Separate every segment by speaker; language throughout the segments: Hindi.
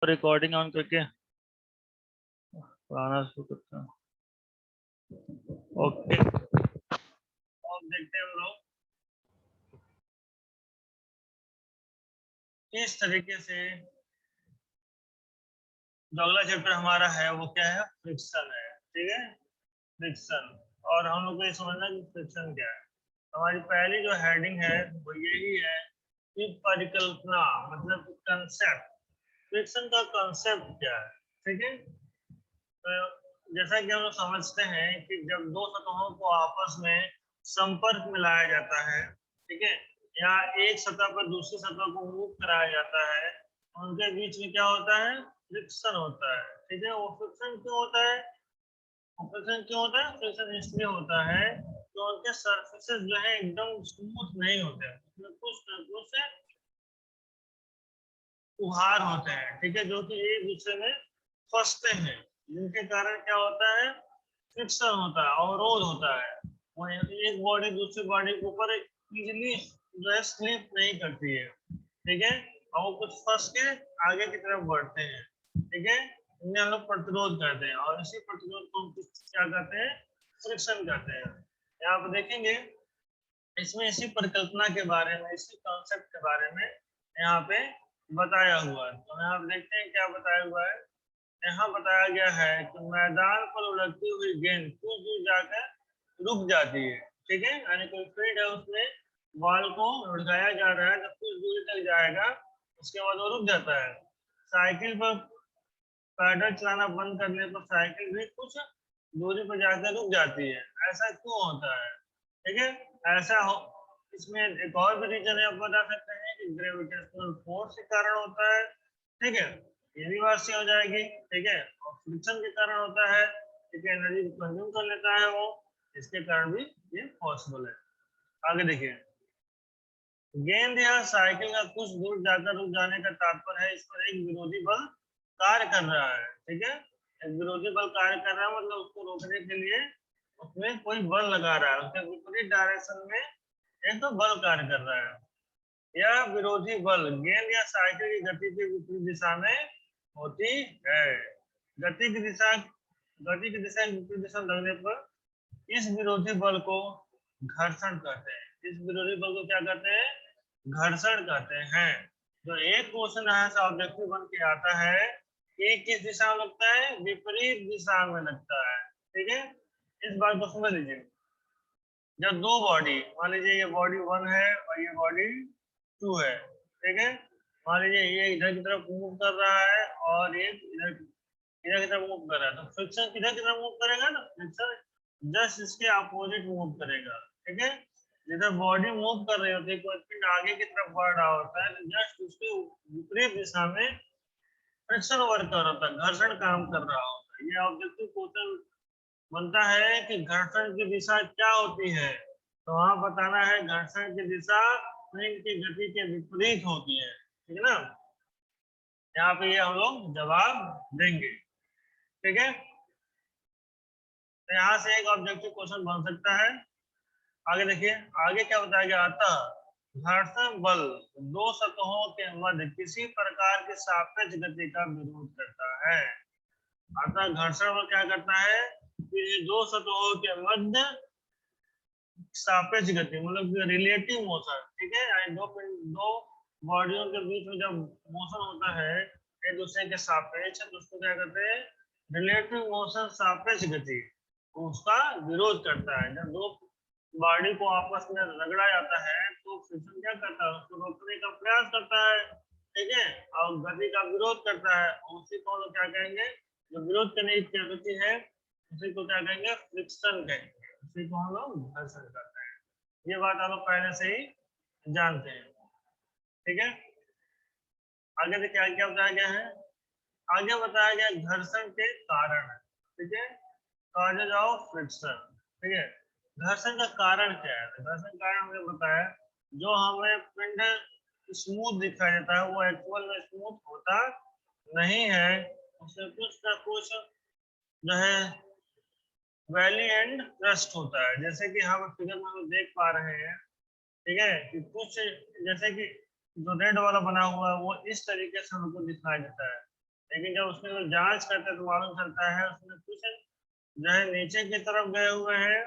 Speaker 1: रिकॉर्डिंग ऑन करके पुराना शुरू करता हूँ। ओके, अब देखते हैं हम लोग किस तरीके से जो अगला चैप्टर हमारा है वो क्या है, फ्रिक्शन है। ठीक है, फ्रिक्शन। और हम लोग को ये समझना कि फ्रिक्शन क्या है। हमारी पहली जो हेडिंग है वो यही है कि परिकल्पना, मतलब कंसेप्ट, फ्रिक्शन का कंसेप्ट क्या है। ठीक है, तो जैसा कि हम लोग समझते हैं कि जब दो सतहों को आपस में संपर्क में लाया जाता है, ठीक है, या एक सतह पर दूसरी सतह को मूव कराया जाता है, उनके बीच में क्या होता है, फ्रिक्शन होता है। ठीक है, वो फ्रिक्शन क्यों होता है, फ्रिक्शन क्यों होता है, फ्रिक्शन इसलिए होता है कि उनके सरफेसेस जो है एकदम स्मूथ नहीं होते, उसमें कुछ न कुछ उभार होते हैं, ठीक है, जो कि एक दूसरे में फंसते हैं, जिनके कारण क्या होता है, फ्रिक्शन होता है, अवरोध होता है। वो एक बॉडी दूसरी बॉडी के ऊपर इजीली जो है स्लिप नहीं करती है, ठीक है, और वो कुछ फंस के आगे की तरफ बढ़ते हैं। ठीक है, इन्हें हम लोग प्रतिरोध करते हैं, और इसी प्रतिरोध को हम क्या कहते हैं, फ्रिक्शन कहते हैं। यहाँ पर देखेंगे, इसमें इसी परिकल्पना के बारे में, इसी कॉन्सेप्ट के बारे में यहाँ पे बताया हुआ है। तो यहाँ देखते हैं क्या बताया हुआ है। यहाँ बताया गया है कि मैदान पर उलटती हुई गेंद कुछ दूर जाकर रुक जाती है। ठीक है, यानी कोई फील्ड है, उसमें बॉल को लुढ़काया जा रहा है, जब कुछ दूरी तक जाएगा उसके बाद वो रुक जाता है। साइकिल पर पैडल चलाना बंद करने पर साइकिल भी कुछ दूरी पर जाकर रुक जाती है। ऐसा क्यों होता है, ठीक है, ऐसा हो, इसमें एक और भी रीजन है, आप बता सकते हैं कि ग्रेविटेशनल फोर्स के कारण होता है। ठीक है, ये भी बात सही हो जाएगी। ठीक है, और फ्रिक्शन के कारण होता है, ठीक है, एनर्जी कंज्यूम कर लेता है वो, इसके कारण भी ये पॉसिबल है। आगे देखिए, गेंद या साइकिल का कुछ दूर जाकर रुक जाने का तात्पर्य है इस पर एक विरोधी बल कार्य कर रहा है। ठीक है, एक विरोधी बल कार्य कर रहा है, मतलब उसको रोकने के लिए उसमें कोई बल लगा रहा है, उसके विपरीत डायरेक्शन में एक तो बल कार्य कर रहा है। यह विरोधी बल गेंद या साइकिल की गति के विपरीत दिशा में होती है। गति की दिशा गति की दिशा विपरीत दिशा लगने पर इस विरोधी बल को घर्षण कहते हैं। इस विरोधी बल को क्या कहते हैं, घर्षण कहते हैं। जो एक क्वेश्चन यहाँ से ऑब्जेक्टिव बन के आता है कि किस दिशा में लगता है, विपरीत दिशा में लगता है। ठीक है, इस बात को समझ लीजिए। जब दो बॉडी, मान लीजिए ये बॉडी 1 है और ये बॉडी 2 है, ठीक है, मान लीजिए ये इधर की तरफ मूव कर रहा है और ये इधर इधर की तरफ मूव कर रहा है, तो फ्रिक्शन किधर की तरफ मूव करेगा ना, फ्रिक्शन जस्ट इसके अपोजिट मूव करेगा। ठीक है, जिधर बॉडी मूव कर रही होती है, कोई पिंड आगे की तरफ बढ़ रहा होता है, तो जस्ट उसके विपरीत दिशा में फ्रिक्शन वर्क कर रहा होता है, घर्षण काम कर रहा होता है। ये ऑब्जेक्टिव क्वेश्चन बनता है कि घर्षण की दिशा क्या होती है, तो वहां बताना है घर्षण की दिशा पिंड की गति के विपरीत होती है। ठीक है ना, यहाँ पे ये हम लोग जवाब देंगे। ठीक है, तो यहाँ से एक ऑब्जेक्टिव क्वेश्चन बन सकता है। आगे देखिए, आगे क्या बताया गया, अतः घर्षण बल दो सतहों के मध्य किसी प्रकार की सापेक्ष गति का विरोध करता है। अतः घर्षण बल क्या करता है कि दो सतहों के मध्य सापेक्ष गति, मतलब रिलेटिव मोशन, ठीक है, यानी दो बॉडियों के बीच में जब मोशन होता है एक दूसरे के सापेक्ष, तो उसको क्या कहते हैं, रिलेटिव मोशन, सापेक्ष गति, उसका विरोध करता है। जब दो बॉडी को आपस में रगड़ा जाता है तो फ्रिक्शन क्या करता है, उसको रोकने का प्रयास करता है, ठीक है, और गति का विरोध करता है। उसी को हम क्या कहेंगे, जो विरोध करने की गति है उसी को क्या कहेंगे, फ्रिक्शन कहेंगे, उसी को हम लोग घर्षण करते हैं। ये बात आप लोग पहले से ही जानते हैं। ठीक है, आगे देखिए आगे क्या बताया गया है। आगे बताया गया घर्षण के कारण। ठीक है, तो आगे जाओ फ्रिक्शन। ठीक है, घर्षण का कारण क्या है, घर्षण कारण हमने बताया, जो हमें पिंड स्मूथ दिखाई देता है वो एक्चुअल में स्मूथ होता नहीं है, उसमें कुछ ना कुछ जो है वैली एंड क्रस्ट होता है। जैसे कि हम फिगर में हम देख पा रहे हैं, ठीक है, कि कुछ जैसे कि जो रेड वाला बना हुआ है वो इस तरीके से हमको दिखाई देता है, लेकिन जब उसमें लोग जांच करते हैं तो मालूम चलता है उसमें कुछ जो है नीचे की तरफ गए हुए हैं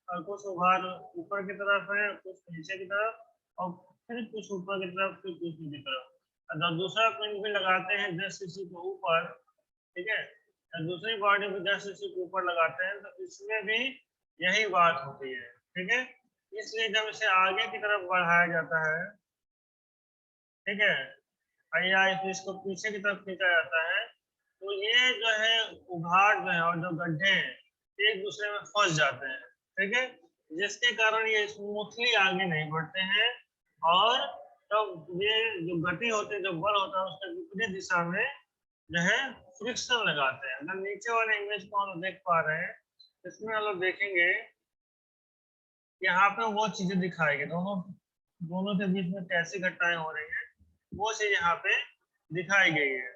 Speaker 1: और कुछ उभार ऊपर की तरफ है, कुछ नीचे की तरफ और फिर कुछ ऊपर की तरफ, फिर कुछ नीचे की तरफ। और जब दूसरा पिन भी लगाते हैं 10 सीसी के ऊपर, ठीक है, जब दूसरी बॉडी को 10 सीसी के ऊपर लगाते हैं तो इसमें भी यही बात होती है, ठीक है। इसलिए जब इसे आगे की तरफ बढ़ाया जाता है, ठीक है, या फिर इसको पीछे की तरफ खींचा जाता है, तो ये जो है उभार जो है और जो गड्ढे हैं एक दूसरे में फंस जाते हैं, ठीक है, जिसके कारण ये स्मूथली आगे नहीं बढ़ते हैं और तब ये जो गति होती है, जो बल होता है उसके विपरीत दिशा में जो है फ्रिक्शन लगाते हैं। अगर नीचे वाले इमेज को हम लोग देख पा रहे हैं, इसमें हम लोग देखेंगे यहाँ पे वो चीजें दिखाएंगे, दोनों दोनों के बीच में कैसी घटनाएं हो रही है वो चीज यहाँ पे दिखाई गई है।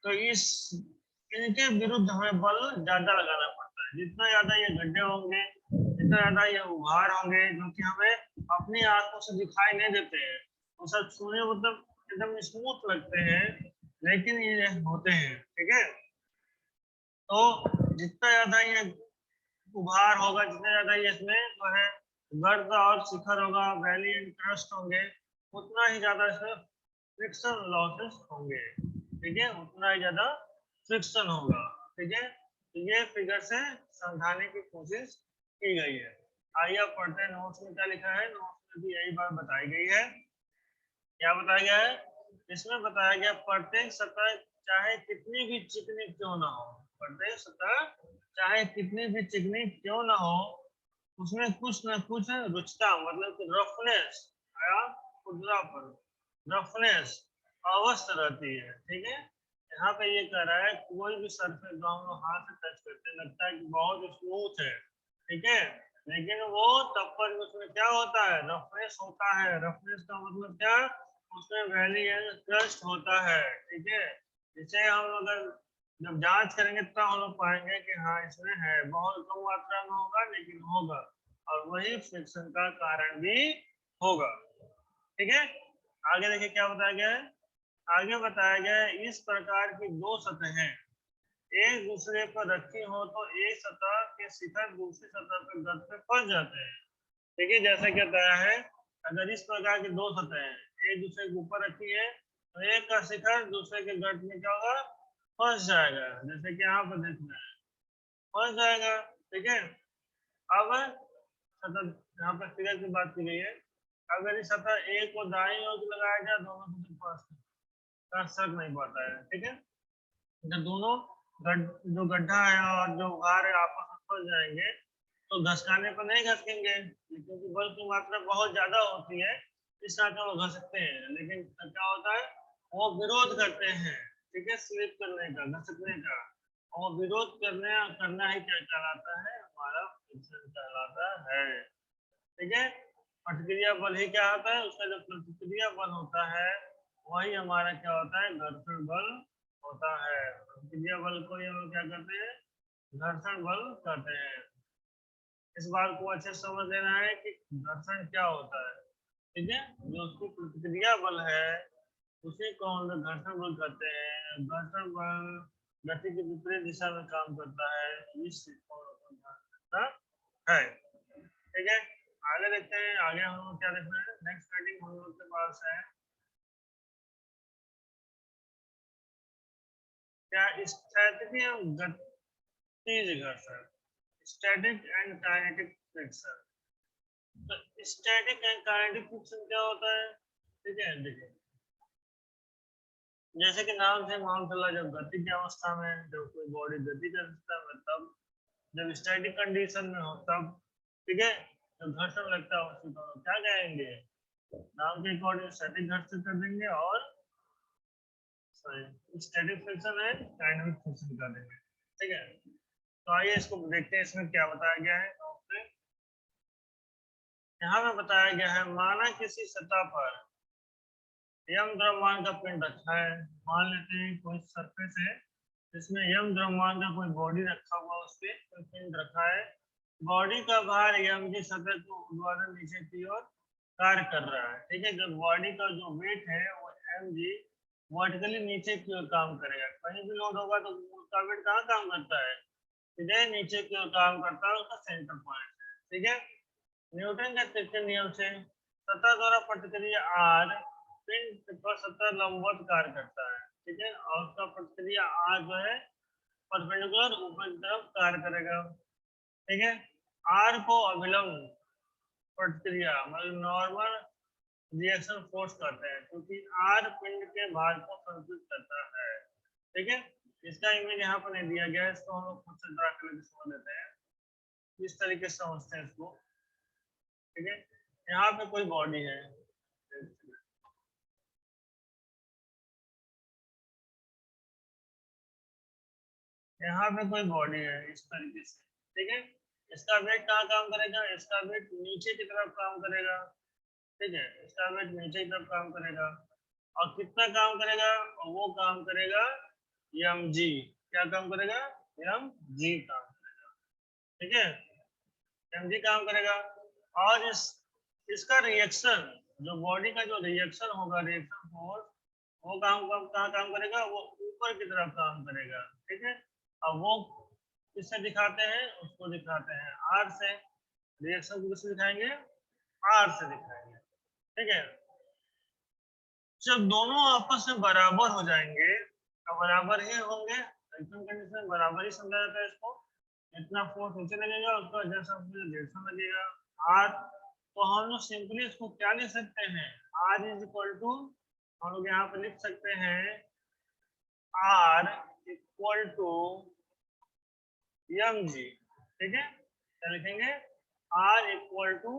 Speaker 1: तो इस इनके विरुद्ध हमें बल ज्यादा लगाना पड़ता है। जितना ज्यादा ये गड्ढे होंगे, जितना ज्यादा ये उभार होंगे जो कि हमें अपनी आंखों से दिखाई नहीं देते हैं, वो सब छूने मतलब एकदम स्मूथ लगते हैं, लेकिन ये होते हैं, ठीक है। तो जितना ज्यादा ये उभार होगा, जितना ज्यादा ये इसमें जो है गर्द और शिखर होगा, वैली एंड क्रस्ट होंगे, उतना ही ज्यादा इसमें फ्रिक्शन लॉसेस होंगे, ठीक है, उतना ही ज्यादा फ्रिक्शन होगा, ठीक है। तो ये फिगर से समझाने की कोशिश की गई है। आइए अब पढ़ते हैं नोट्स में क्या लिखा है। नोट्स में भी यही बात बताई गई है। क्या बताया गया है? इसमें बताया गया प्रत्येक सतह चाहे कितनी भी चिकनी क्यों ना हो, प्रत्येक सतह चाहे कितनी भी चिकनी क्यों ना हो, उसमें कुछ न कुछ रुचता मतलब कि रफनेस या खुरदरापन, रफनेस अवश्य रहती है, ठीक है। यहाँ पे ये कह रहा है कोई भी सरफेस जो हम लोग हाथ से टच करते हैं लगता है कि बहुत स्मूथ है, ठीक है, लेकिन वो तब पर उसमें क्या होता है, रफनेस होता है। रफनेस का मतलब क्या, उसमें वैली एंड क्रस्ट होता है, ठीक है। जिसे हम लोग अगर जब जांच करेंगे तब हम लोग पाएंगे कि हाँ इसमें है, बहुत कम मात्रा में होगा लेकिन होगा, और वही फ्रिक्शन का कारण भी होगा, ठीक है। आगे देखिए क्या बताया गया है। आगे बताया गया है इस प्रकार की दो सतहें एक दूसरे पर रखी हो तो एक सतह के शिखर दूसरी सतह पर गर्त में फंस जाते हैं, ठीक है। जैसा क्या बताया है, अगर इस प्रकार की दो सतहें एक दूसरे के ऊपर रखी है तो एक का शिखर दूसरे के गर्त में क्या होगा, फंस जाएगा, जैसे कि यहाँ पर देखना है फंस जाएगा, ठीक है। अब सतह यहाँ पर फिगर की बात की गई है, अगर इस सतह एक को दाईं ओर लगाया जाए दोनों को फंस का फर्क नहीं पड़ता है, ठीक है। जब दोनों जो गड्ढा है और जो उभार है आपस में फंस जाएंगे तो घसकाने पर नहीं घसकेंगे, क्योंकि बल की मात्रा बहुत ज्यादा होती है, इस तरह से वो घसकते हैं, लेकिन क्या होता है वो विरोध करते हैं, ठीक है, स्लिप करने का, घसकने का। और विरोध करना ही क्या कहलाता है, हमारा फ्रिक्शन कहलाता है, ठीक है। प्रतिक्रिया बल ही क्या होता है, उसका जो प्रतिक्रिया बल होता है वही हमारा क्या होता है, घर्षण बल होता है। प्रतिक्रिया बल को हम लोग क्या करते हैं, घर्षण बल कहते हैं। इस बात को अच्छे से समझ लेना है कि घर्षण क्या होता है, ठीक है। जो उसकी प्रतिक्रिया बल है उसी को हम लोग घर्षण बल कहते हैं। घर्षण बल गति की विपरीत दिशा में काम करता है, इस चीज को करता है, ठीक है। आगे देखते हैं, आगे हम लोग क्या देखना है, नेक्स्ट हेडिंग हम लोग के पास है क्या, स्टैटिक एवं गतिज घर्षण, स्टैटिक एंड काइनेटिक फ्रिक्शन। तो स्टैटिक एंड काइनेटिक फ्रिक्शन क्या होता है, ठीक है। देखिए जैसे कि नाम से मालूम चला, जब गति की अवस्था में जब कोई बॉडी गति कर सकता है तब, जब स्टैटिक कंडीशन में हो तब, ठीक है, जब घर्षण लगता है उसी को क्या कहेंगे, नाम के अकॉर्डिंग स्टैटिक घर्षण कर देंगे और सॉरी स्टैटिक फ्रिक्शन है काइनेटिक फ्रिक्शन कर देंगे, ठीक है। तो आइए इसको देखते हैं इसमें क्या बताया गया है। यहाँ में बताया गया है माना किसी सतह पर यम द्रव्यमान का पिंड रखा है, मान लेते हैं कोई सरफेस है जिसमें यम द्रव्यमान का कोई बॉडी रखा हुआ, उस पे कोई पिंड रखा है, बॉडी का भार यम की सतह को ऊर्ध्वाधर नीचे की ओर कार्य कर रहा है, ठीक है। जब बॉडी का जो वेट है वो एम जी वर्टिकली नीचे की ओर काम करेगा। कहीं भी लोड होगा तो उसका वेट कहाँ काम करता है, सीधे नीचे की ओर काम करता है, उसका सेंटर पॉइंट है। ठीक है, न्यूटन के तृतीय नियम से सतह द्वारा प्रतिक्रिया आर पिंड पर सतह लंबवत कार्य करता है। ठीक है, और उसका प्रतिक्रिया आर जो है परपेंडिकुलर ऊपर की तरफ कार्य करेगा। ठीक है, आर को अभिलंब प्रतिक्रिया मतलब नॉर्मल रिएक्शन फोर्स कहते हैं, क्योंकि आर पिंड के भार को संतुलित करता है। ठीक है, इसका इमेज यहाँ पर नहीं दिया गया है, इसको हम लोग खुद से ड्रा करके समझ लेते हैं, इस तरीके से समझते हैं इसको। ठीक है, यहाँ पे कोई बॉडी है, यहाँ पे कोई बॉडी है इस तरीके से। ठीक है, इसका वेट कहाँ काम करेगा, इसका वेट नीचे की तरफ काम करेगा। ठीक है, इसका वेट नीचे की तरफ काम करेगा, और कितना काम करेगा, वो काम करेगा एम जी। क्या काम करेगा, एम जी काम करेगा। ठीक है, एम जी काम करेगा, और इसका रिएक्शन, जो बॉडी का जो रिएक्शन होगा, रिएक्शन फोर्स, वो कहाँ काम करेगा, वो ऊपर की तरफ काम करेगा। ठीक है, अब वो किससे दिखाते हैं, उसको दिखाते हैं आर से। रिएक्शन को किससे दिखाएंगे, आर से दिखाएंगे। ठीक है, जब दोनों आपस में बराबर हो जाएंगे, तो बराबर ही होंगे, एकदम कंडीशन बराबर ही समझा जाता है इसको। इतना फोर्स नीचे लगेगा, उसका जैसा रिएक्शन लगेगा आर। तो हम लोग सिंपली इसको क्या लिख सकते हैं, आर इज इक्वल टू, हम लोग यहाँ पे लिख सकते हैं R equal to M G. ठीक है, क्या लिखेंगे, R equal to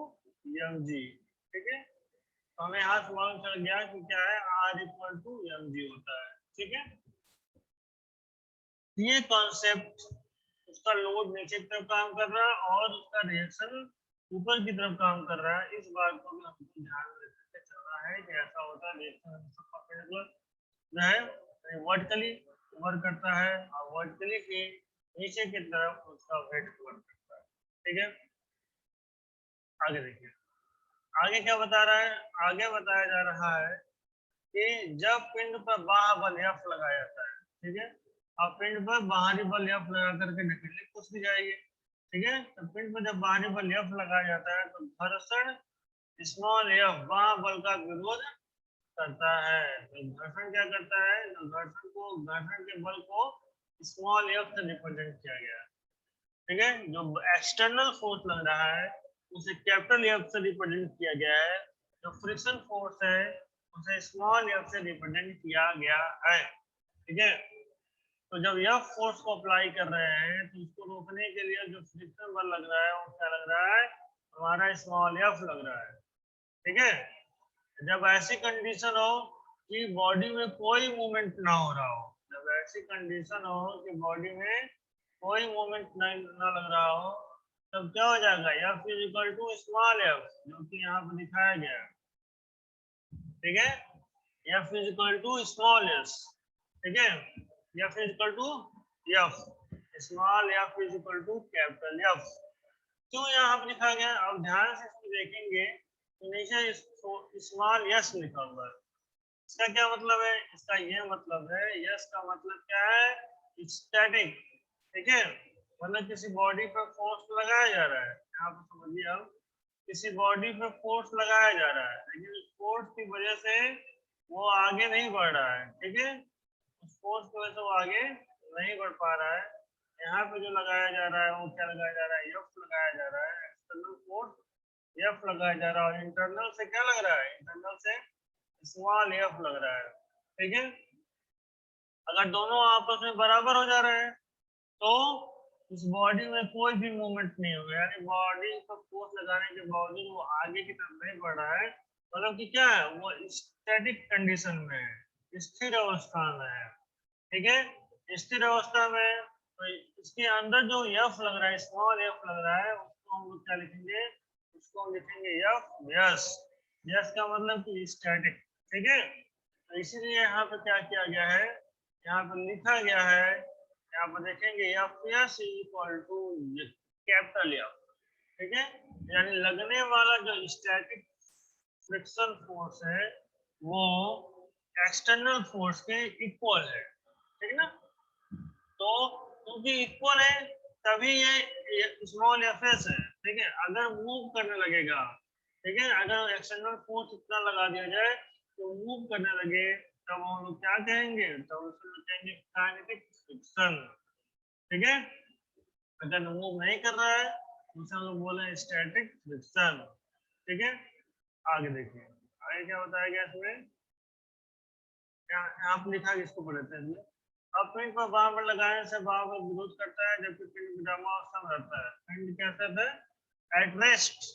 Speaker 1: M G. ठीक है, तो हमें यहाँ से मालूम चल गया कि क्या है, R equal to M G होता है। ठीक है, ये कॉन्सेप्ट, उसका लोड नीचे की तरफ काम कर रहा है और उसका रिएक्शन ऊपर की तरफ काम कर रहा है, इस बात को भी हमको ध्यान में रखते चलना है कि ऐसा होता है। रिएक्शन परपेंडिकुलर जो है वर्टिकली वर्क करता है, और वर्टिकली के नीचे की तरफ उसका वेट वर्क करता है। ठीक है, आगे देखिए, आगे क्या बता रहा है, आगे बताया जा रहा है कि जब पिंड पर बाह्य बल F लगाया जाता है। ठीक है, अब पिंड पर बाहरी बल F लगा करके ढकेलने की कोशिश की जाएगी। ठीक है, तो पिंड पर जब बाहरी बल F लगाया जाता है तो घर्षण स्मॉल f बाह्य बल का विरोध करता है। तो घर्षण क्या करता है, तो घर्षण के बल को स्मॉल f से रिप्रेजेंट किया गया है। ठीक है, जो एक्सटर्नल फोर्स लग रहा है उसे कैपिटल एफ से रिप्रेजेंट किया गया है, जो फ्रिक्शन फोर्स है उसे स्मॉल एफ से रिप्रेजेंट किया गया है। ठीक है, तो जब यह फोर्स को अप्लाई कर रहे हैं तो उसको रोकने के लिए जो फ्रिक्शन बल लग रहा है वो क्या लग रहा है, हमारा स्मॉल एफ लग रहा है। ठीक है, जब ऐसी कंडीशन हो कि बॉडी में कोई मूवमेंट ना हो रहा हो, जब ऐसी कंडीशन हो कि बॉडी में कोई मूवमेंट ना लग रहा हो, तब क्या हो जाएगा, F is equal to small F, जो कि यहाँ पर दिखाया गया है। ठीक है, F is equal to small S. ठीक है, F is equal to F, small F is equal to capital F. क्यों यहाँ पर लिखा गया, अब ध्यान से इसको देखेंगे तो नीचे स्मॉल एस लिखा हुआ है। इसका क्या मतलब है, इसका ये मतलब है, यस का मतलब क्या है, स्टैटिक। ठीक है, मतलब किसी बॉडी पर फोर्स लगाया जा रहा है, यहाँ पर समझिए, अब किसी बॉडी पर फोर्स लगाया जा रहा है, लेकिन उस फोर्स की वजह से वो आगे नहीं बढ़ रहा है। ठीक है, उस फोर्स की वजह से वो आगे नहीं बढ़ पा रहा है। यहाँ पे जो लगाया जा रहा है वो क्या लगाया जा रहा है, एफ लगाया जा रहा है, एक्सटर्नल फोर्स एफ लगाया जा रहा है, और इंटरनल से क्या लग रहा है, इंटरनल से स्मॉल एफ लग रहा है। ठीक है, अगर दोनों आपस में बराबर हो जा रहे हैं तो उस बॉडी में कोई भी मूवमेंट नहीं होगा, यानी बॉडी को फोर्स लगाने के बावजूद वो आगे की तरफ नहीं बढ़ रहा है, मतलब कि क्या है, वो स्टैटिक कंडीशन में है, स्थिर अवस्था में है। ठीक है, स्थिर अवस्था में तो इसके अंदर जो एफ लग रहा है, स्मॉल एफ लग रहा है, उसको हम लोग क्या लिखेंगे, उसको हम लिखेंगे एफ यस। यस का मतलब कि स्टैटिक। ठीक है, तो इसीलिए यहाँ पे क्या किया गया है, यहाँ पे लिखा गया है, यहाँ पर देखेंगे F S equal to capital F. ठीक है, यानी लगने वाला जो स्टैटिक फ्रिक्शन फोर्स है वो एक्सटर्नल फोर्स के इक्वल है, ठीक ना। तो क्योंकि इक्वल है तभी ये स्मॉल एफ एस है, ठीक है। अगर मूव करने लगेगा, ठीक है, अगर एक्सटर्नल फोर्स इतना लगा दिया जाए तो मूव करने लगे, तब हम लोग क्या कहेंगे, तब उसको कहेंगे काइनेटिक फ्रिक्शन, ठीक है। अगर मूव नहीं कर रहा है तो उसे हम लोग बोले स्टैटिक फ्रिक्शन, ठीक है। आगे देखिए, आगे क्या बताया गया इसमें, यहाँ पे लिखा है, इसको पढ़ते हैं। अब पिंड पर बार बार लगाने से बार बार विरोध करता है, जबकि पिंड विरामावस्था में रहता है। पिंड कैसा है, एट रेस्ट,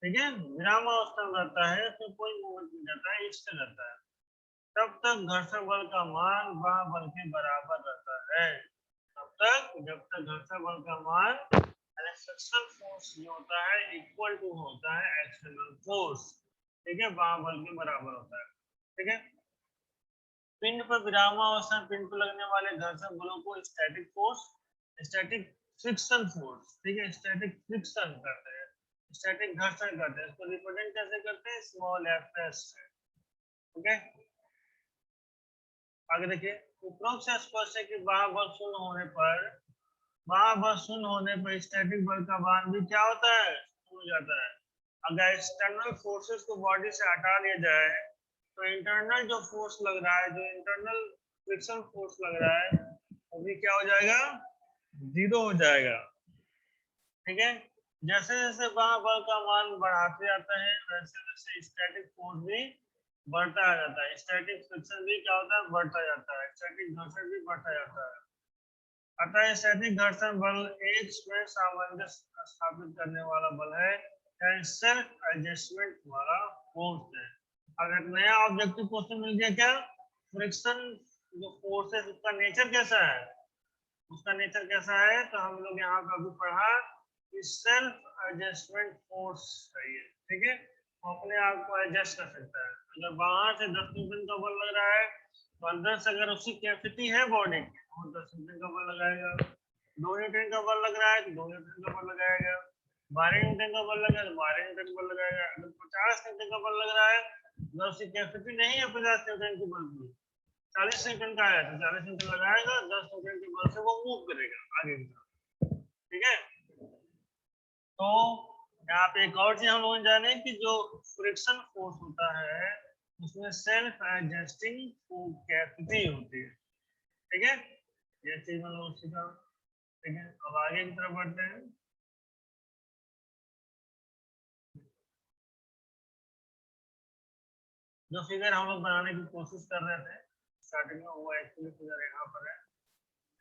Speaker 1: ठीक है, विरामावस्था में रहता है, तो कोई मूवमेंट नहीं जाता है, स्थिर रहता है। तब तक घर्षण बल का मान बाह बल के बराबर रहता है। तब तक जब तक घर्षण बल का मान फ्रिक्शनल फोर्स जो होता है इक्वल टू होता है एक्सटर्नल फोर्स, ठीक है, बाह बल के बराबर होता है, ठीक है। पिंड पर विरामावस्था में पिंड पर लगने वाले घर्षण बलों को static force, static friction force, ठीक है, स्टैटिक फ्रिक्शन कहते हैं, स्टैटिक घर्षण कहते हैं। इसको रिप्रेजेंट कैसे करते हैं, स्मॉल एफ एस से, ओके। आगे देखिए, उपरोक्त से स्पष्ट है कि बाह्य बल शून्य होने पर, बाह्य बल शून्य होने पर स्टैटिक बल का मान भी क्या होता है, हो जाता है। अगर एक्सटर्नल फोर्सेस को बॉडी से हटा दिया जाए तो इंटरनल जो फोर्स लग रहा है, जो इंटरनल फ्रिक्शन फोर्स लग रहा है, वो भी क्या हो जाएगा, जीरो हो जाएगा, ठीक है। जैसे जैसे बाह्य बल का मान बढ़ाते जाते हैं वैसे वैसे स्टैटिक फोर्स भी बढ़ता जाता है, स्टैटिक फ्रिक्शन भी क्या होता है, बढ़ता जाता है, स्टैटिक घर्षण भी बढ़ता जाता है। अतः स्टैटिक घर्षण बल एक में सामंजस्य स्थापित करने वाला बल है, सेल्फ एडजस्टमेंट वाला फोर्स है। अगर नया ऑब्जेक्टिव क्वेश्चन मिल गया, क्या फ्रिक्शन जो फोर्स है उसका नेचर कैसा है, उसका नेचर कैसा है, तो हम लोग यहाँ पे अभी पढ़ा कि सेल्फ एडजस्टमेंट फोर्स है ये, ठीक है, वो अपने आप को एडजस्ट कर सकता है। अगर बाहर से 10 न्यूटन का बल लग रहा है तो अंदर से अगर उसकी कैपेसिटी है बॉडी की, वो 10 न्यूटन का बल लगाएगा। 2 न्यूटन का बल लग रहा है तो 2 न्यूटन का बल लगाएगा। 12 न्यूटन का बल लगा है तो 12 न्यूटन का बल लगाएगा। अगर 50 न्यूटन का बल लग रहा है, अगर उसकी कैपेसिटी नहीं है 50 न्यूटन की बल की, 40 न्यूटन का है तो 40 न्यूटन लगाएगा, 10 न्यूटन के बल से वो मूव करेगा आगे की तरफ, ठीक है। तो यहाँ पे एक और चीज हम लोग जाने कि जो फ्रिक्शन फोर्स होता है उसमें सेल्फ एडजस्टिंग कैपेसिटी होती है, ठीक है, ये चीज हम लोग सीखा, ठीक है। अब आगे की तरफ बढ़ते हैं। जो फिगर हम लोग बनाने की कोशिश कर रहे थे स्टार्टिंग में, वो एक्चुअली फिगर यहाँ पर है,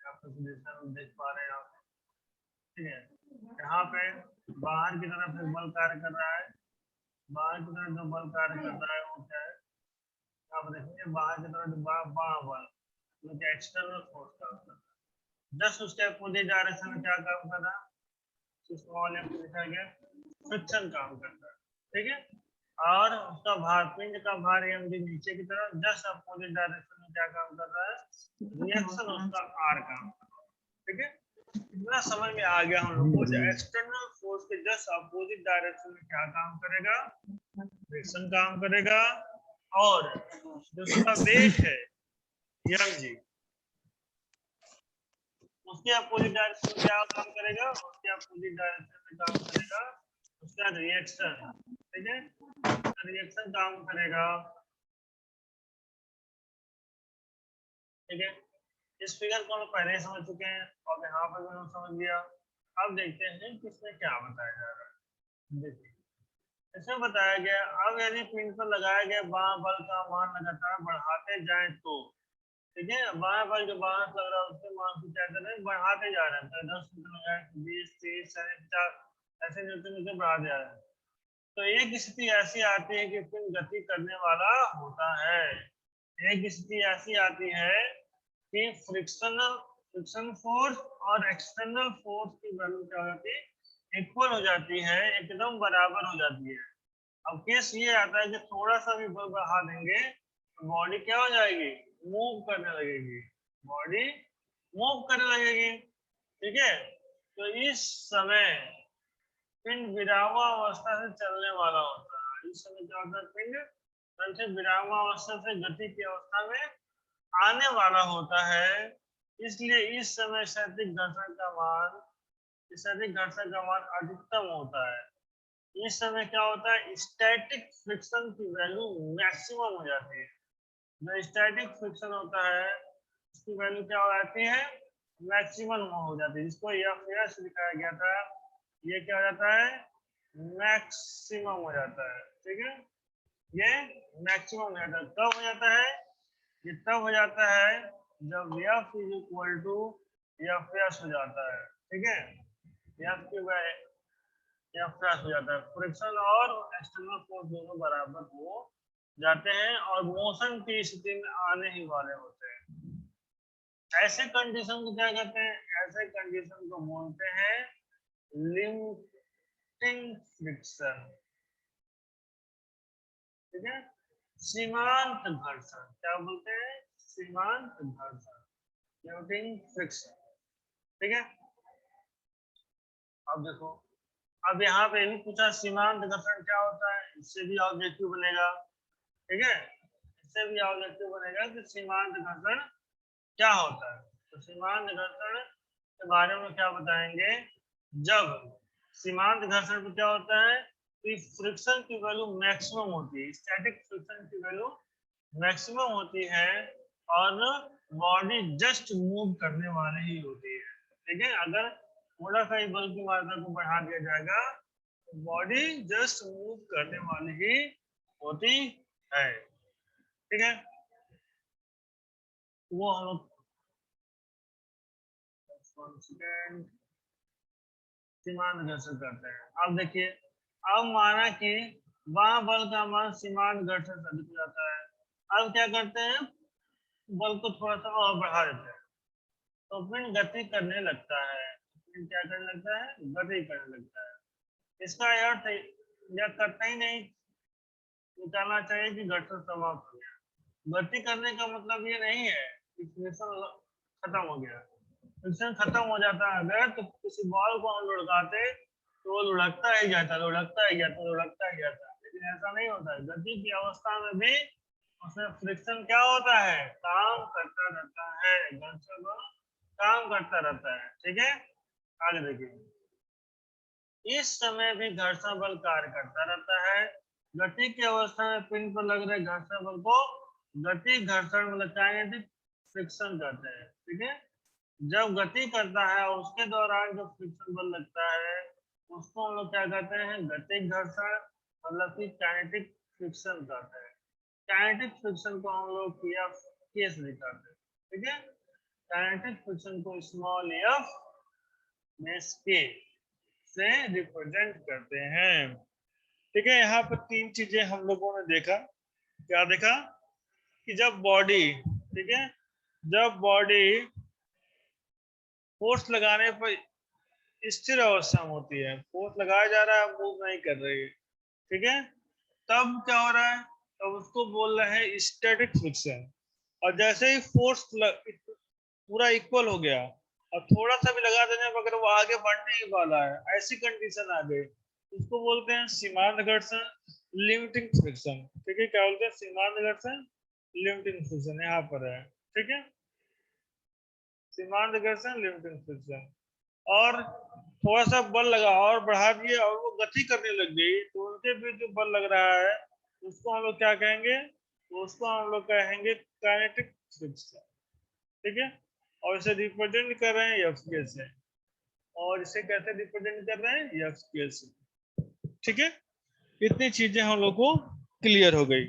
Speaker 1: यहाँ पर हम देख पा रहे हैं आप, ठीक है। यहाँ पे बाहर की तरफ एक बल कार्य कर रहा है, बाहर की तरफ जो बल कार्य कर रहा है वो क्या है, आप देखेंगे बाहर की तरफ बाह्य बल जो कि एक्सटर्नल फोर्स का होता है, जस्ट उसके अपोजिट डायरेक्शन में क्या काम कर रहा है, स्मॉल एफ लिखा गया, फ्रिक्शन काम करता है, ठीक है। और उसका भार, पिंड का भार एम डी नीचे की तरफ जस्ट अपोजिट डायरेक्शन में क्या काम कर रहा है, रिएक्शन उसका आर काम कर रहा है, ठीक है। इतना समझ में आ गया हम लोग को, एक्सटर्नल फोर्स के जस्ट अपोजिट डायरेक्शन में क्या काम करेगा, फ्रिक्शन काम करेगा, और जो उसका वेट है एम जी, उसके अपोजिट डायरेक्शन में क्या काम करेगा, उसके अपोजिट डायरेक्शन में काम करेगा उसका रिएक्शन, ठीक है, रिएक्शन काम करेगा, ठीक है। इस फिगर को हम पहले ही समझ चुके हैं और यहाँ पर भी हम समझ लिया। अब देखते हैं कि इसमें क्या बताया जा रहा है। देखिए, इसमें बताया गया अब यदि पिंड पर लगाया गया बाह्य बल का मान लगातार बढ़ाते जाएं तो, ठीक है, बाह्य बल जो बाहर लग रहा है उसके मान को क्या कर रहे हैं, बढ़ाते जा रहे हैं, 10 न्यूटन लगाए 20 30 50 ऐसे न्यूटन बढ़ाते जा रहे हैं। तो एक स्थिति ऐसी आती है कि पिंड गति करने वाला होता है, एक स्थिति ऐसी आती है कि फ्रिक्शन फोर्स और एक्सटर्नल फोर्स की वैल्यू क्या हो जाती है, इक्वल हो जाती है, एकदम बराबर हो जाती है। अब केस ये आता है कि थोड़ा सा भी बल बढ़ा देंगे तो बॉडी क्या हो जाएगी, मूव करने लगेगी, बॉडी मूव करने लगेगी, ठीक है। तो इस समय पिंड विरामावस्था से चलने वाला होता है, इस समय क्या होता है, पिंड कंसित विरामावस्था से गति की अवस्था में आने वाला होता है। इसलिए इस समय स्थैतिक घर्षण का मान अधिकतम होता है। इस समय क्या होता है, स्टैटिक फ्रिक्शन की वैल्यू मैक्सिमम हो जाती है। जो स्टैटिक फ्रिक्शन होता है उसकी वैल्यू क्या हो जाती है, मैक्सिमम हो जाती है, जिसको एफ दिखाया गया था। ये क्या हो जाता है, मैक्सिमम हो जाता है। ठीक है, ये मैक्सिमम हो जाता है। कब हो जाता है, ये तब हो जाता है जब F is equal to F S हो जाता है। ठीक है, एफ की एफ एस हो जाता है, फ्रिक्शन और एक्सटर्नल फोर्स दोनों बराबर हो जाते हैं और मोशन की स्थिति में आने ही वाले होते हैं। ऐसे कंडीशन को क्या कहते हैं, ऐसे कंडीशन को बोलते हैं लिमिटिंग फ्रिक्शन। ठीक है, सीमांत घर्षण क्या बोलते हैं, सीमांत घर्षण, लिमिटिंग फ्रिक्शन। ठीक है, अब देखो, अब यहाँ पे भी पूछा सीमांत घर्षण क्या होता है, इससे भी ऑब्जेक्टिव बनेगा। ठीक है, इससे भी ऑब्जेक्टिव बनेगा कि सीमांत घर्षण क्या होता है। तो सीमांत घर्षण के बारे में क्या बताएंगे, जब सीमांत घर्षण में क्या होता है कि फ्रिक्शन की वैल्यू मैक्सिमम होती है, स्टैटिक फ्रिक्शन की वैल्यू मैक्सिमम होती है और बॉडी जस्ट मूव करने वाली ही होती है। ठीक है, अगर थोड़ा सा ही बल की मात्रा को बढ़ा दिया जाएगा तो बॉडी जस्ट मूव करने वाली ही होती है। ठीक है, वो हम लोग सीमांत घर्षण करते हैं। अब देखिए, अब माना कि वहां बल का मान सीमांत घर्षण से अधिक हो जाता है। अब क्या करते हैं, बल को थोड़ा सा और बढ़ा देते हैं तो पिंड गति करने लगता है। पिंड क्या करने लगता है, गति करने लगता है। इसका अर्थ यह करता ही नहीं निकालना चाहिए कि घर्षण समाप्त हो गया। गति करने का मतलब ये नहीं है कि फ्रिक्शन खत्म हो गया। फ्रिक्शन खत्म हो जाता है अगर तो किसी बॉल को हम लुढ़काते तो वो लुढ़कता ही जाता, लुढ़कता ही जाता, लुढ़कता ही जाता, लेकिन ऐसा नहीं होता है। गति की अवस्था में भी उसमें फ्रिक्शन क्या होता है, काम करता रहता है, घर्षण काम करता रहता है। ठीक है, आगे देखिए, इस समय भी घर्षण बल कार्य करता रहता है। गति की अवस्था में पिंड पर लग रहे घर्षण बल को गति घर्षण मतलब काइनेटिक फ्रिक्शन कहते हैं। ठीक है, जब गति करता है और उसके दौरान जो फ्रिक्शन बल लगता है उसको हम लोग क्या कहते हैं, गतिक घर्षण मतलब कि काइनेटिक फ्रिक्शन कहते हैं। काइनेटिक फ्रिक्शन को हम लोग के से दिखाते हैं। ठीक है, काइनेटिक फ्रिक्शन को स्मॉल एफ में के से रिप्रेजेंट करते हैं। ठीक है, यहाँ पर तीन चीजें हम लोगों ने देखा। क्या देखा कि जब बॉडी, ठीक है, जब बॉडी फोर्स लगाने पर स्थिर अवस्था में होती है, फोर्स लगाया जा रहा है, मूव नहीं कर रही है, ठीक है, तब क्या हो रहा है, तब उसको बोल रहे हैं स्टैटिक फ्रिक्शन। और जैसे ही फोर्स पूरा इक्वल हो गया और थोड़ा सा भी लगा देने पर अगर वो आगे बढ़ने ही वाला है, ऐसी कंडीशन आ गई, उसको बोलते हैं सीमांत घर्षण, लिमिटिंग फ्रिक्शन। ठीक है, क्या बोलते हैं, सीमांत घर्षण, लिमिटिंग फ्रिक्शन यहाँ पर है। ठीक है, सीमांत घर्षण, लिमिटिंग फ्रिक्शन। और थोड़ा सा बल लगा और बढ़ा दिए और वो गति करने लग गई तो उनके बीच जो बल लग रहा है उसको हम लोग क्या कहेंगे, तो उसको हम लोग कहेंगे काइनेटिक फ्रिक्शन। ठीक है, और इसे रिप्रेजेंट कर रहे हैं एफ के से, और इसे कैसे रिप्रेजेंट कर रहे हैं, एफ के से। ठीक है, इतनी चीजें हम लोग को क्लियर हो गई।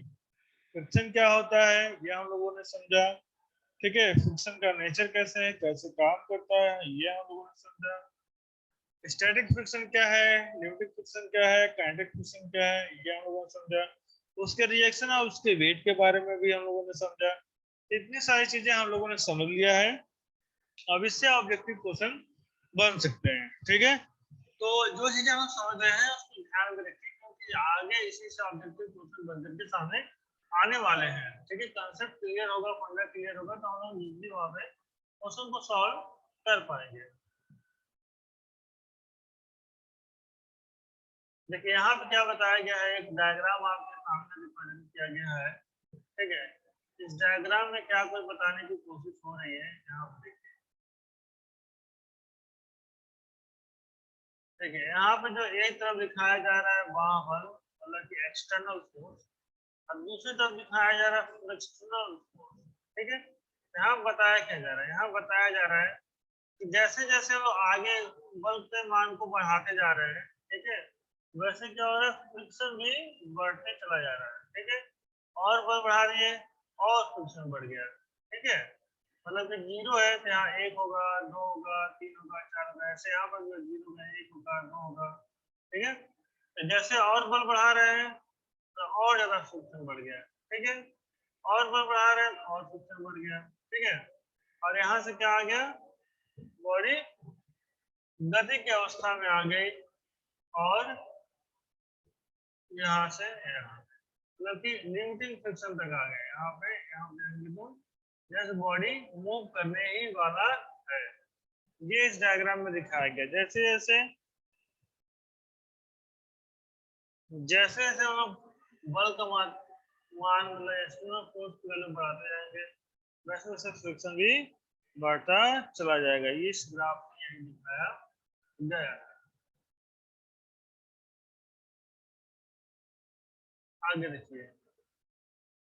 Speaker 1: फ्रिक्शन क्या होता है ये हम लोगों ने समझा। ठीक है, फ्रिक्शन का नेचर कैसे है, कैसे काम करता है, ये हम लोगों ने समझा। स्टैटिक फ्रिक्शन क्या है, लिमिटिंग फ्रिक्शन क्या है, काइनेटिक फ्रिक्शन क्या है, ये हम लोगों ने समझा। उसके रिएक्शन और उसके वेट के बारे में भी हम लोगों ने समझा। इतनी सारी चीजें हम लोगों ने समझ लिया है। अब इससे ऑब्जेक्टिव क्वेश्चन बन सकते हैं। ठीक है, तो जो चीजें हम समझ रहे हैं उसको ध्यान में रखिए क्योंकि आगे इसी से ऑब्जेक्टिव क्वेश्चन बन करके सामने आने वाले हैं। ठीक है, कंसेप्ट क्लियर होगा, फंडा क्लियर होगा तो हम लोग इजीली वहां पे क्वेश्चन को सॉल्व कर पाएंगे। देखिए यहाँ पे क्या बताया गया है, एक डायग्राम आपके सामने रिप्रेजेंट किया गया है। ठीक है, इस डायग्राम में क्या कुछ बताने की कोशिश हो रही है यहाँ पर देखिए। ठीक है, यहाँ पे जो एक तरफ दिखाया जा रहा है बाह्य बल मतलब कि एक्सटर्नल फोर्स, और दूसरी तरफ दिखाया जा रहा है फ्रिक्शनल फोर्स। ठीक है, यहाँ बताया क्या जा रहा है, यहाँ बताया जा रहा है कि जैसे जैसे वो आगे बल के मान को बढ़ाते जा रहे हैं, ठीक है, वैसे क्या हो रहा है, फ्रिक्शन भी बढ़ते चला जा रहा है। ठीक है, और बल बढ़ा दिए और फ्रिक्शन बढ़ गया। ठीक है, मतलब कि जीरो है तो यहाँ एक होगा, दो होगा, तीन होगा, चार होगा, ऐसे यहाँ पर जीरो है, एक होगा, दो होगा। ठीक है, तो जैसे और बल बढ़ा रहे हैं तो और ज्यादा फ्रिक्शन बढ़ गया। ठीक है, और बल बढ़ा रहे हैं तो और फ्रिक्शन बढ़ गया। ठीक है, और यहाँ से क्या आ गया, बॉडी गति की अवस्था में आ गई और यहाँ से यहाँ मतलब कि लिमिटिंग फ्रिक्शन तक आ गए। यहाँ पे जैसे बॉडी मूव करने ही वाला है, ये इस डायग्राम में दिखाया गया। जैसे जैसे जैसे जैसे हम लोग बल का मान मतलब एक्सटर्नल फोर्स की वैल्यू बढ़ाते जाएंगे, वैसे वैसे फ्रिक्शन भी बढ़ता चला जाएगा। ये इस ग्राफ में यही दिखाया गया। आगे देखिए,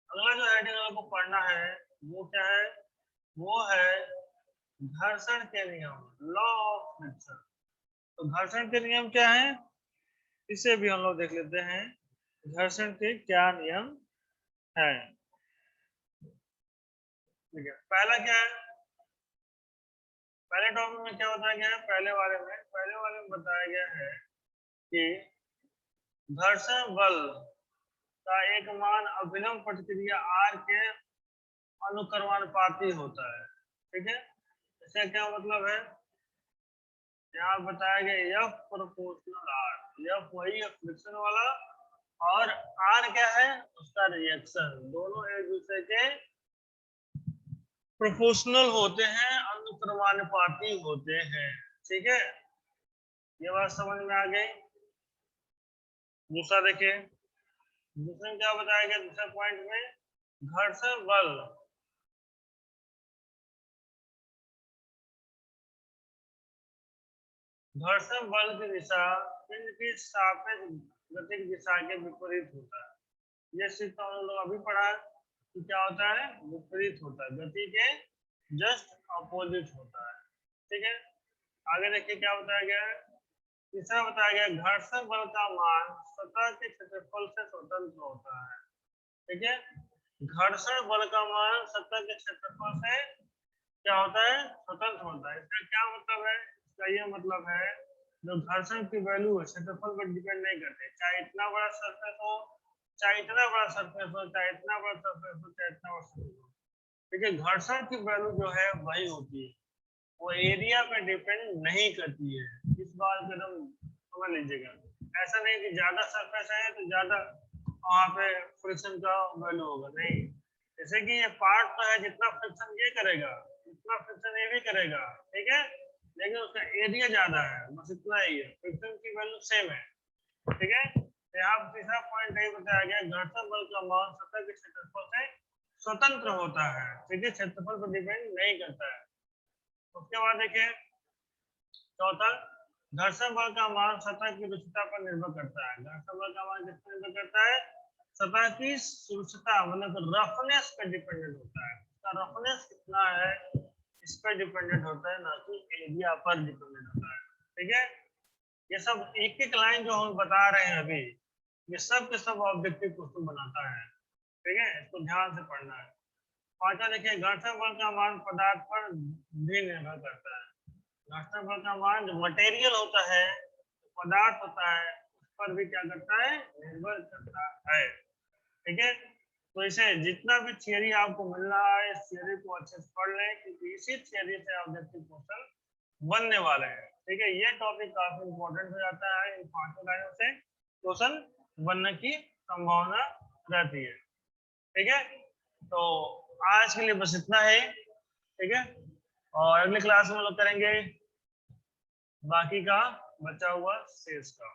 Speaker 1: अगला जो हेडिंग आपको पढ़ना है वो क्या है, वो है घर्षण के नियम, लॉ ऑफ फ्रिक्शन। तो घर्षण के नियम क्या है, इसे भी हम लोग देख लेते हैं। घर्षण के क्या नियम है। ठीक है, पहला क्या है, पहले टॉपिक में क्या बताया गया है, पहले वाले में बताया गया है कि घर्षण बल का एक मान अभिलंब प्रतिक्रिया R के अनुक्रमानुपाती होता है। ठीक है, इसका क्या मतलब है, यहाँ बताया गया F प्रोपोर्शनल R, F वही है फ्रिक्शन वाला, और R क्या है, उसका रिएक्शन, दोनों एक दूसरे के प्रोपोर्शनल होते हैं, अनुक्रमानुपाती होते हैं। ठीक है, ये बात समझ में आ गई। दूसरा देखिए, दूसरे में क्या बताया गया, दूसरे पॉइंट में घर्षण बल की दिशा पिंड की सापेक्ष गति की दिशा के विपरीत होता है। ये सिर्फ हम लोग अभी पढ़ा कि क्या होता है, विपरीत होता है, गति के जस्ट अपोजिट होता है। ठीक है, आगे देखिए क्या बताया गया है, तीसरा बताया गया घर्षण बल का मान सतह के क्षेत्रफल से स्वतंत्र होता है। ठीक है, घर्षण बल का मान सतह के क्षेत्रफल से क्या होता है, स्वतंत्र होता है। इसका क्या मतलब है, इसका ये मतलब है जो घर्षण की वैल्यू है क्षेत्रफल पर डिपेंड नहीं करते, चाहे इतना बड़ा सरफेस हो, चाहे इतना बड़ा सरफेस हो, चाहे इतना बड़ा सरफेस हो, चाहे इतना बड़ा सरफेस हो। ठीक है, घर्षण की वैल्यू जो है वही होती है, वो एरिया पे डिपेंड नहीं करती है। इस बात को एकदम समझ लीजिएगा। ऐसा नहीं कि ज्यादा सरफेस है तो ज्यादा वहां पे फ्रिक्शन का वैल्यू होगा, नहीं। जैसे कि ये पार्ट तो है, जितना फ्रिक्शन ये करेगा उतना फ्रिक्शन ये भी करेगा। ठीक है, लेकिन उसका एरिया ज्यादा है, बस इतना ही है, फ्रिक्शन की वैल्यू सेम है। ठीक है, तो यहाँ तीसरा पॉइंट यही बताया गया, घर्षण बल का मान सतह के क्षेत्रफल से स्वतंत्र होता है। ठीक है, क्षेत्रफल पर डिपेंड नहीं करता है। उसके बाद देखिए चौथा, घर्षण बल का मान सतह की रुक्षता पर निर्भर करता है। घर्षण बल का मान किस पर निर्भर करता है, सतह की रुक्षता मतलब रफनेस पर डिपेंडेंट होता है। उसका रफनेस कितना है इस पर डिपेंडेंट होता है, ना कि एरिया पर डिपेंडेंट होता है। ठीक है, ये सब एक एक लाइन जो हम बता रहे हैं अभी, ये सब के सब ऑब्जेक्टिव क्वेश्चन बनाता है। ठीक है, इसको ध्यान से पढ़ना है। पांचवा देखिए, घर्षण बल का मान पदार्थ पर भी निर्भर करता है। घर्षण बल का मान जो मटेरियल होता है, पदार्थ होता है, उस पर भी क्या करता है, निर्भर करता है। ठीक है, तो इसे जितना भी थियरी आपको मिल रहा है, इस थियरी को अच्छे से पढ़ लें, क्योंकि इसी थियरी से ऑब्जेक्टिव क्वेश्चन बनने वाले हैं। ठीक है, ये टॉपिक काफी इंपॉर्टेंट हो जाता है, इन पांचों लाइनों से क्वेश्चन बनने की संभावना रहती है। ठीक है, तो आज के लिए बस इतना है। ठीक है, और अगली क्लास में हम लोग करेंगे बाकी का बचा हुआ शेष का।